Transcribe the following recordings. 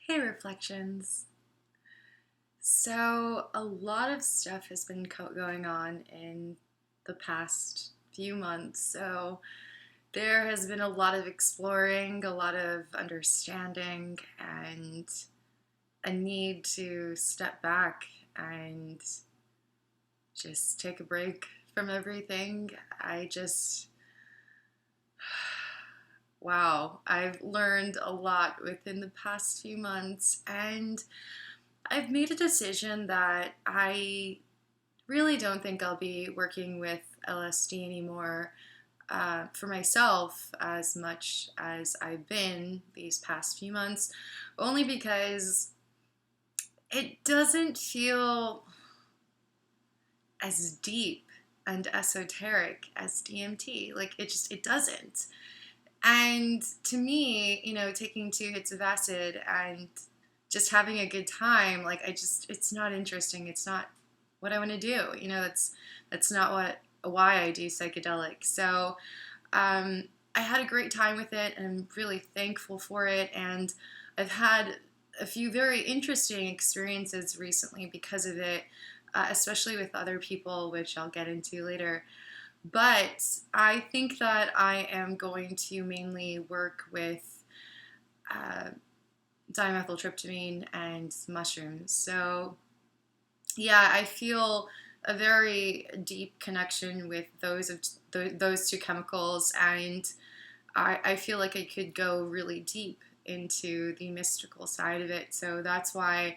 Hey, Reflections. So, a lot of stuff has been going on in the past few months. So, there has been a lot of exploring, a lot of understanding, and a need to step back and just take a break from everything. Wow, I've learned a lot within the past few months, and I've made a decision that I really don't think I'll be working with LSD anymore for myself as much as I've been these past few months, only because it doesn't feel as deep and esoteric as DMT. Like it doesn't. And to me, taking 2 hits of acid and just having a good time, it's not interesting. It's not what I want to do. That's not why I do psychedelics. So I had a great time with it, and I'm really thankful for it. And I've had a few very interesting experiences recently because of it, especially with other people, which I'll get into later. But I think that I am going to mainly work with dimethyltryptamine and mushrooms. So, yeah, I feel a very deep connection with those two chemicals, and I feel like I could go really deep into the mystical side of it. So that's why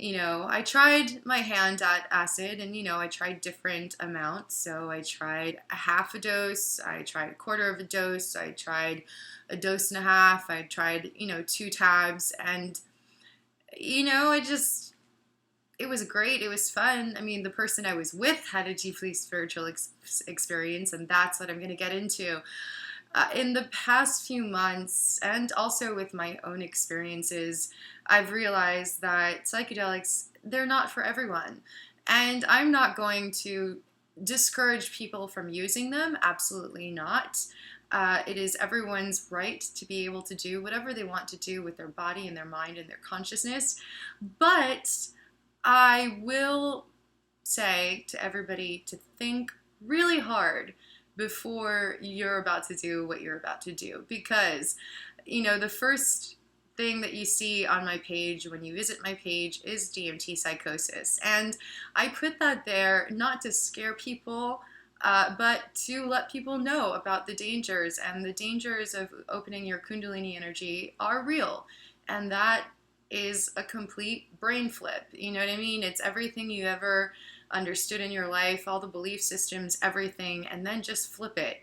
I tried my hand at acid, and, I tried different amounts. So I tried a half a dose, I tried a quarter of a dose, I tried a dose and a half, I tried, 2 tabs, and, it was great. It was fun. I mean, the person I was with had a deeply spiritual experience, and that's what I'm going to get into. In the past few months, and also with my own experiences, I've realized that psychedelics, they're not for everyone. And I'm not going to discourage people from using them. Absolutely not. It is everyone's right to be able to do whatever they want to do with their body and their mind and their consciousness. But I will say to everybody to think really hard before you're about to do what you're about to do, because the first thing that you see on my page when you visit my page is DMT Psychosis, and I put that there not to scare people, but to let people know about the dangers, and the dangers of opening your Kundalini energy are real, and that is a complete brain flip. You know what I mean? It's everything you ever understood in your life, all the belief systems, everything, and then just flip it.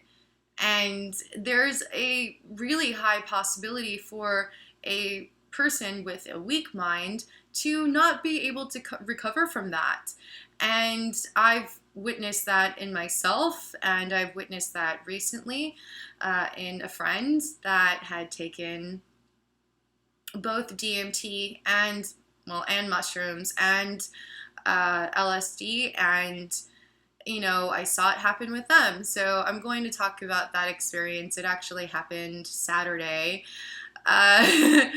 And there's a really high possibility for a person with a weak mind to not be able to recover from that. And I've witnessed that in myself, and I've witnessed that recently in a friend that had taken both DMT and mushrooms and LSD, and I saw it happen with them. So I'm going to talk about that experience. It actually happened Saturday, and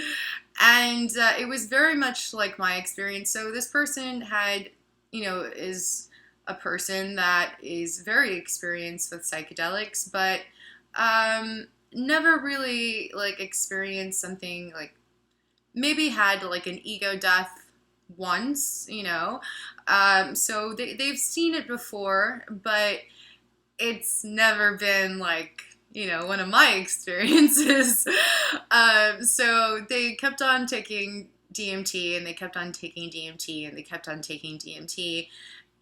it was very much like my experience. So this person had, is a person that is very experienced with psychedelics, but never really experienced something maybe had an ego death once, so they've seen it before, but it's never been one of my experiences. So they kept on taking DMT, and they kept on taking DMT, and they kept on taking DMT.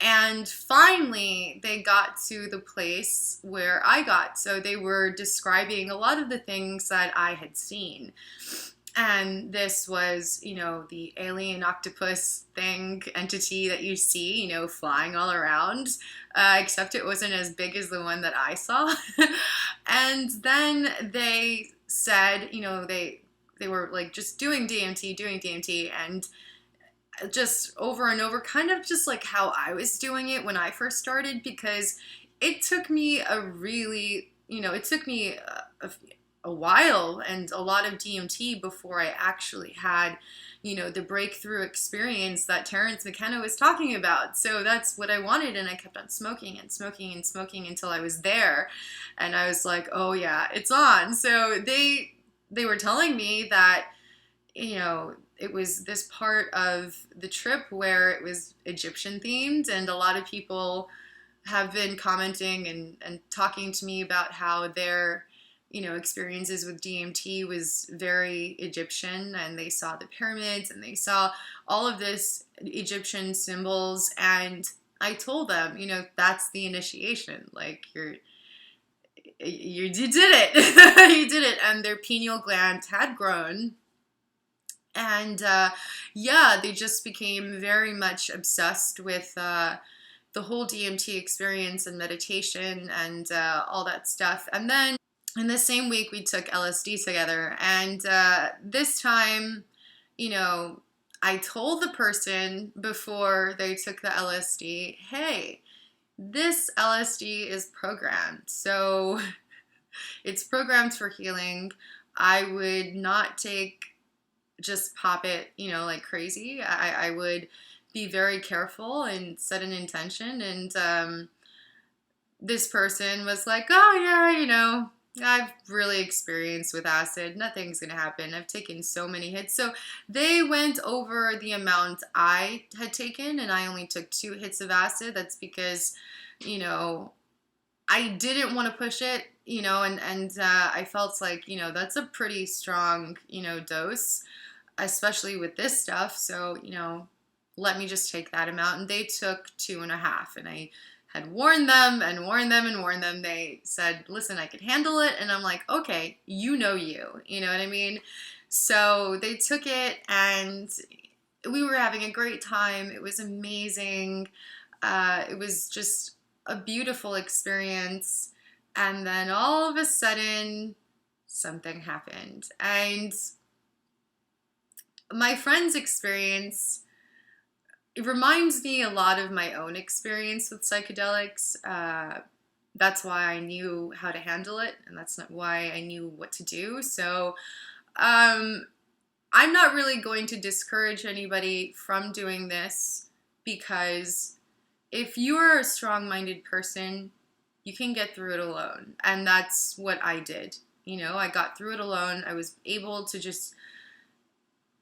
And finally, they got to the place where I got. So they were describing a lot of the things that I had seen. And this was, the alien octopus entity that you see, flying all around, except it wasn't as big as the one that I saw. And then they said, they were just doing DMT, and just over and over, kind of just like how I was doing it when I first started, because it took me a while and a lot of DMT before I actually had, the breakthrough experience that Terrence McKenna was talking about. So that's what I wanted, and I kept on smoking and smoking and smoking until I was there, and I was like, oh yeah, it's on. So they were telling me that, it was this part of the trip where it was Egyptian themed, and a lot of people have been commenting and talking to me about how their experiences with DMT was very Egyptian, and they saw the pyramids and they saw all of this Egyptian symbols. And I told them, that's the initiation. Like you did it. You did it. And their pineal gland had grown. And yeah, they just became very much obsessed with the whole DMT experience and meditation and all that stuff. And then in the same week, we took LSD together. And this time, I told the person before they took the LSD, hey, this LSD is programmed. So it's programmed for healing. I would not just pop it, like crazy. I would be very careful and set an intention. And this person was like, oh yeah, I've really experienced with acid. Nothing's going to happen. I've taken so many hits. So they went over the amount I had taken, and I only took 2 hits of acid. That's because, I didn't want to push it, and I felt like, that's a pretty strong, dose, especially with this stuff. So, let me just take that amount. And they took 2.5, and I had warned them and warned them and warned them. They said, listen, I could handle it. And I'm like, okay, you know what I mean? So they took it, and we were having a great time. It was amazing. It was just a beautiful experience. And then all of a sudden, something happened. And my friend's experience, it reminds me a lot of my own experience with psychedelics. That's why I knew how to handle it, and that's not why I knew what to do. So I'm not really going to discourage anybody from doing this, because if you are a strong-minded person, you can get through it alone. And that's what I did. I got through it alone. I was able to just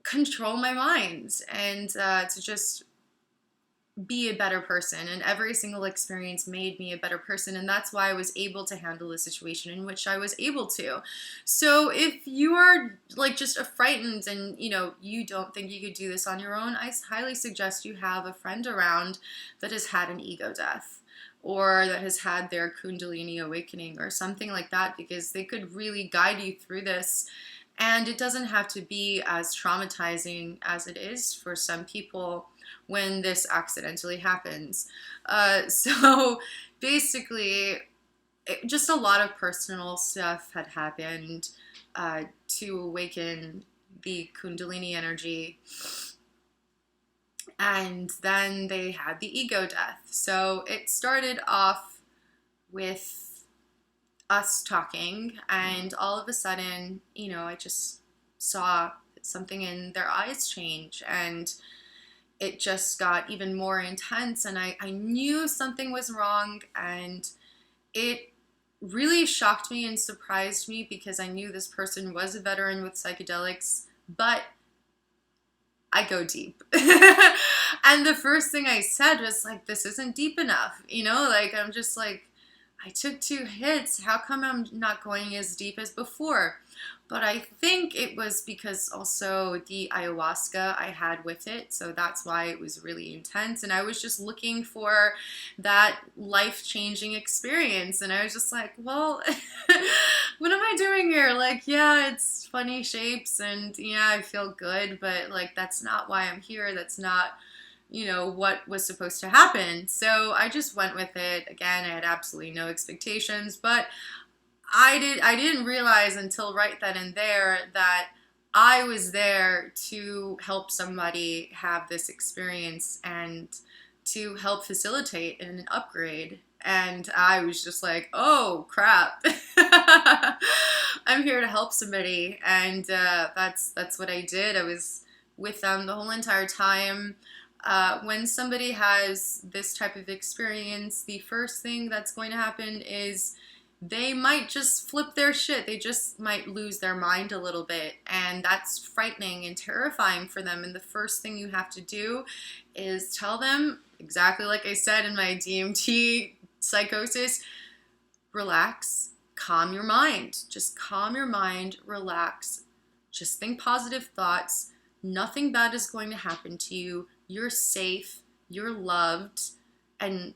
control my mind and to just be a better person, and every single experience made me a better person, and that's why I was able to handle the situation in which I was able to. So if you are like just frightened and you don't think you could do this on your own, I highly suggest you have a friend around that has had an ego death, or that has had their Kundalini awakening or something like that, because they could really guide you through this. And it doesn't have to be as traumatizing as it is for some people when this accidentally happens. So basically, just a lot of personal stuff had happened to awaken the Kundalini energy. And then they had the ego death. So it started off with us talking, and all of a sudden, I just saw something in their eyes change, and it just got even more intense, and I knew something was wrong, and it really shocked me and surprised me, because I knew this person was a veteran with psychedelics, but I go deep. And the first thing I said was like, this isn't deep enough, I'm just like, I took 2 hits. How come I'm not going as deep as before? But I think it was because also the ayahuasca I had with it. So that's why it was really intense. And I was just looking for that life-changing experience. And I was just like, well, what am I doing here? Like, yeah, it's funny shapes and yeah, I feel good. But like, that's not why I'm here. That's not what was supposed to happen. So I just went with it. Again, I had absolutely no expectations, but I didn't realize until right then and there that I was there to help somebody have this experience and to help facilitate an upgrade. And I was just like, oh crap. I'm here to help somebody, and that's what I did. I was with them the whole entire time. When somebody has this type of experience, the first thing that's going to happen is they might just flip their shit. They just might lose their mind a little bit. And that's frightening and terrifying for them. And the first thing you have to do is tell them, exactly like I said in my DMT psychosis, relax, calm your mind. Just calm your mind, relax. Just think positive thoughts. Nothing bad is going to happen to you. You're safe. You're loved. And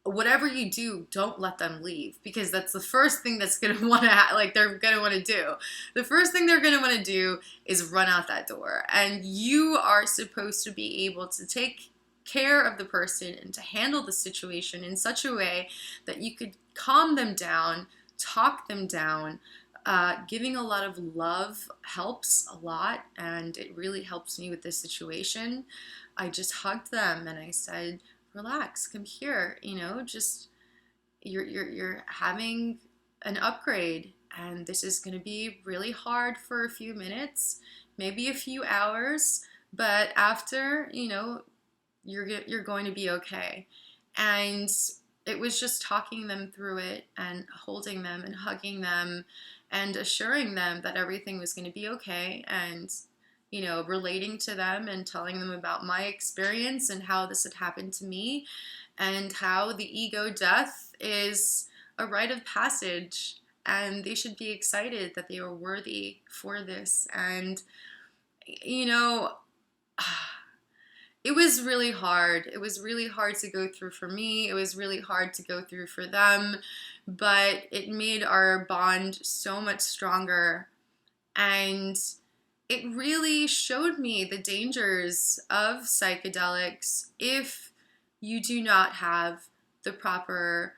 whatever you do, don't let them leave, because that's the first thing that's going to want to, they're going to want to do. The first thing they're going to want to do is run out that door. And you are supposed to be able to take care of the person and to handle the situation in such a way that you could calm them down, talk them down. Giving a lot of love helps a lot, and it really helps me with this situation. I just hugged them and I said, relax, come here, just you're having an upgrade, and this is going to be really hard for a few minutes, maybe a few hours, but after, you're going to be okay. And it was just talking them through it and holding them and hugging them and assuring them that everything was going to be okay, and relating to them and telling them about my experience and how this had happened to me, and how the ego death is a rite of passage, and they should be excited that they are worthy for this. And it was really hard. It was really hard to go through for me. It was really hard to go through for them, but it made our bond so much stronger. And it really showed me the dangers of psychedelics if you do not have the proper,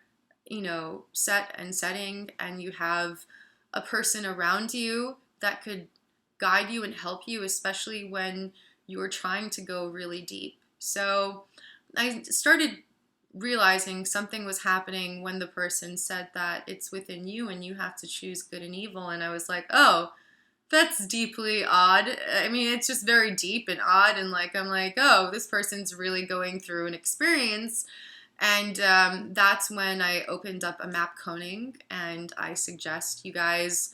set and setting, and you have a person around you that could guide you and help you, especially when you were trying to go really deep. So I started realizing something was happening when the person said that it's within you and you have to choose good and evil. And I was like, oh, that's deeply odd. I mean, it's just very deep and odd. And I'm like, oh, this person's really going through an experience. And that's when I opened up a map coning, and I suggest you guys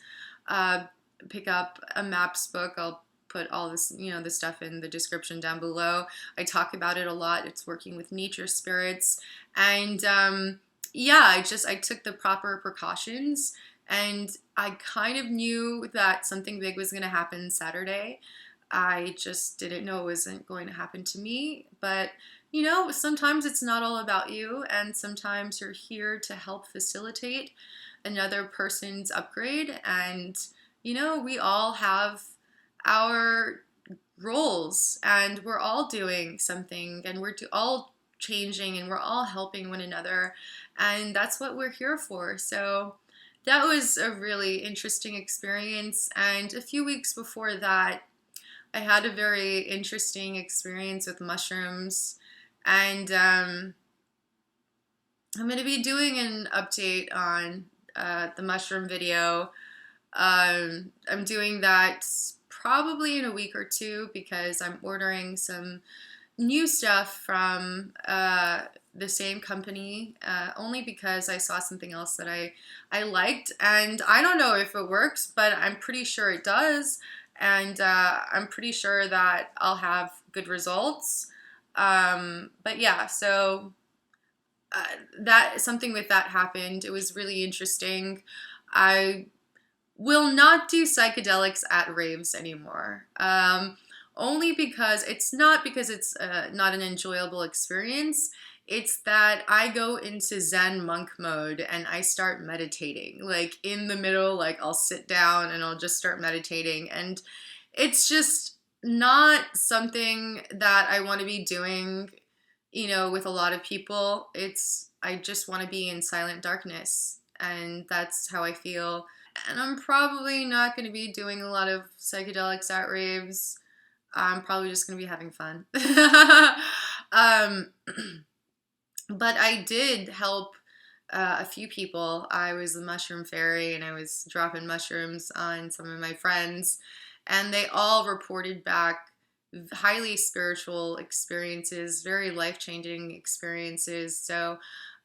pick up a maps book. I'll put all this, the stuff in the description down below. I talk about it a lot. It's working with nature spirits. And I took the proper precautions, and I kind of knew that something big was going to happen Saturday. I just didn't know it wasn't going to happen to me. But, sometimes it's not all about you, and sometimes you're here to help facilitate another person's upgrade. And, we all have our roles, and we're all doing something, and we're all changing, and we're all helping one another. And that's what we're here for. So that was a really interesting experience. And a few weeks before that, I had a very interesting experience with mushrooms. And I'm going to be doing an update on the mushroom video. I'm doing that probably in a week or two, because I'm ordering some new stuff from the same company, only because I saw something else that I liked, and I don't know if it works, but I'm pretty sure it does, and I'm pretty sure that I'll have good results. But yeah, so that something with that happened. It was really interesting. I will not do psychedelics at raves anymore. Only because it's not not an enjoyable experience. It's that I go into Zen monk mode and I start meditating. In the middle, I'll sit down and I'll just start meditating. And it's just not something that I want to be doing, with a lot of people. I just want to be in silent darkness. And that's how I feel. And I'm probably not going to be doing a lot of psychedelics at raves. I'm probably just going to be having fun. But I did help a few people. I was the mushroom fairy, and I was dropping mushrooms on some of my friends, and they all reported back highly spiritual experiences, very life changing experiences. So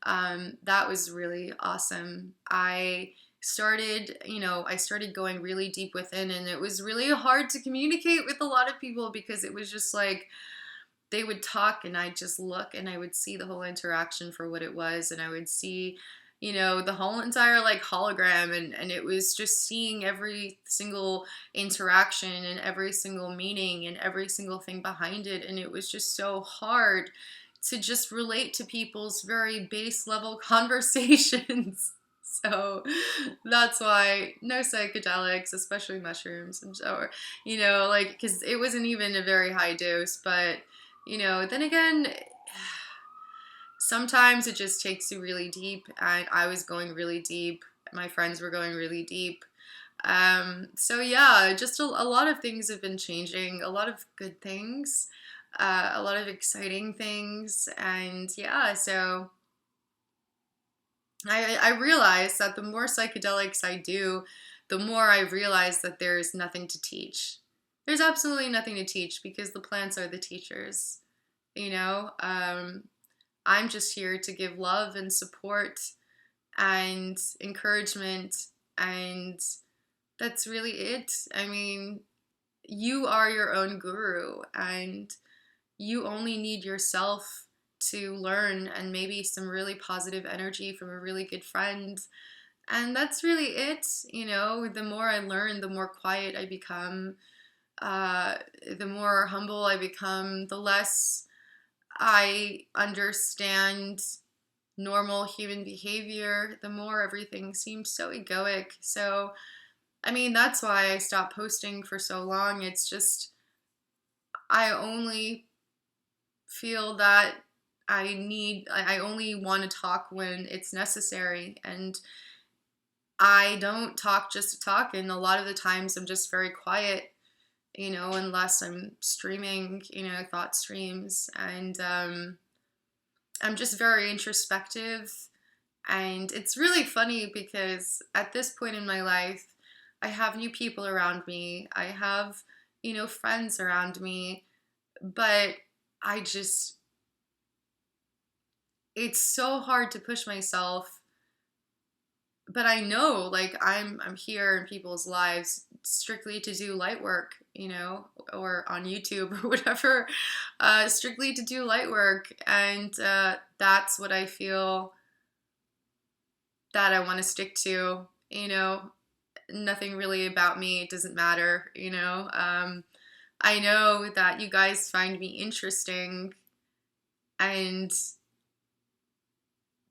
that was really awesome. I started going really deep within, and it was really hard to communicate with a lot of people because it was just like they would talk and I'd just look and I would see the whole interaction for what it was, and I would see, the whole entire like hologram, and it was just seeing every single interaction and every single meaning and every single thing behind it, and it was just so hard to just relate to people's very base level conversations. So that's why no psychedelics, especially mushrooms, or, like, because it wasn't even a very high dose, but, then again, sometimes it just takes you really deep, and I was going really deep. My friends were going really deep. So yeah, just a lot of things have been changing, a lot of good things, a lot of exciting things, and yeah, so I realize that the more psychedelics I do, the more I realize that there's nothing to teach. There's absolutely nothing to teach because the plants are the teachers. I'm just here to give love and support and encouragement, and that's really it. I mean, you are your own guru, and you only need yourself to learn, and maybe some really positive energy from a really good friend. And that's really it. The more I learn, the more quiet I become, the more humble I become, the less I understand normal human behavior, the more everything seems so egoic. So, I mean, that's why I stopped posting for so long. It's just, I only feel that I only want to talk when it's necessary, and I don't talk just to talk, and a lot of the times I'm just very quiet, unless I'm streaming, thought streams, and I'm just very introspective, and it's really funny because at this point in my life, I have new people around me, I have, friends around me, but I just, it's so hard to push myself, but I know like I'm here in people's lives strictly to do light work, or on YouTube or whatever, strictly to do light work, and that's what I feel that I want to stick to. Nothing really about me, it doesn't matter. I know that you guys find me interesting, and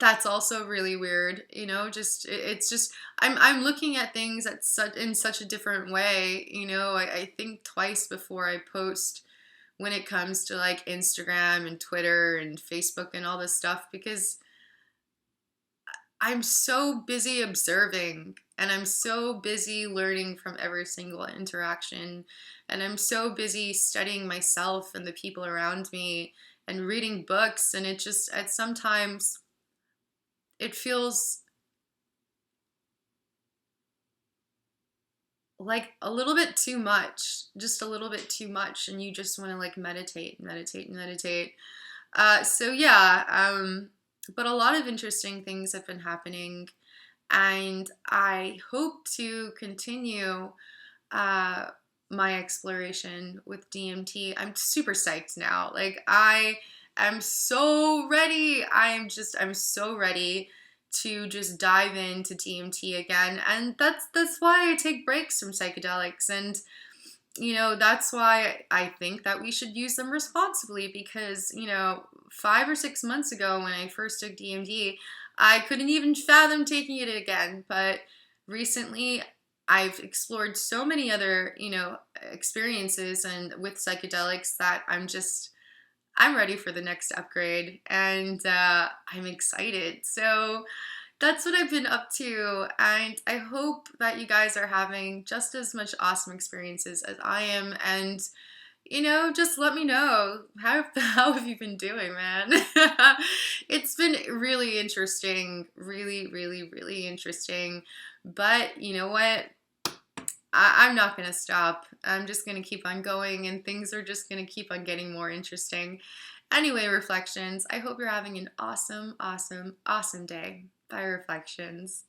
that's also really weird, it's just I'm looking at things in such a different way, I think twice before I post when it comes to like Instagram and Twitter and Facebook and all this stuff, because I'm so busy observing, and I'm so busy learning from every single interaction, and I'm so busy studying myself and the people around me and reading books, and sometimes it feels like a little bit too much, just a little bit too much, and you just want to like meditate, meditate, meditate. So yeah, but a lot of interesting things have been happening, and I hope to continue my exploration with DMT. I'm super psyched now. Like I am so ready. I'm so ready to just dive into DMT again. And that's why I take breaks from psychedelics, and that's why I think that we should use them responsibly, because 5 or 6 months ago when I first took DMT, I couldn't even fathom taking it again. But recently I've explored so many other, experiences and with psychedelics that I'm ready for the next upgrade, and I'm excited. So that's what I've been up to, and I hope that you guys are having just as much awesome experiences as I am. And just let me know. How have you been doing, man? It's been really interesting. Really, really, really interesting. But you know what? I'm not going to stop. I'm just going to keep on going, and things are just going to keep on getting more interesting. Anyway, Reflections, I hope you're having an awesome, awesome, awesome day. Bye, Reflections.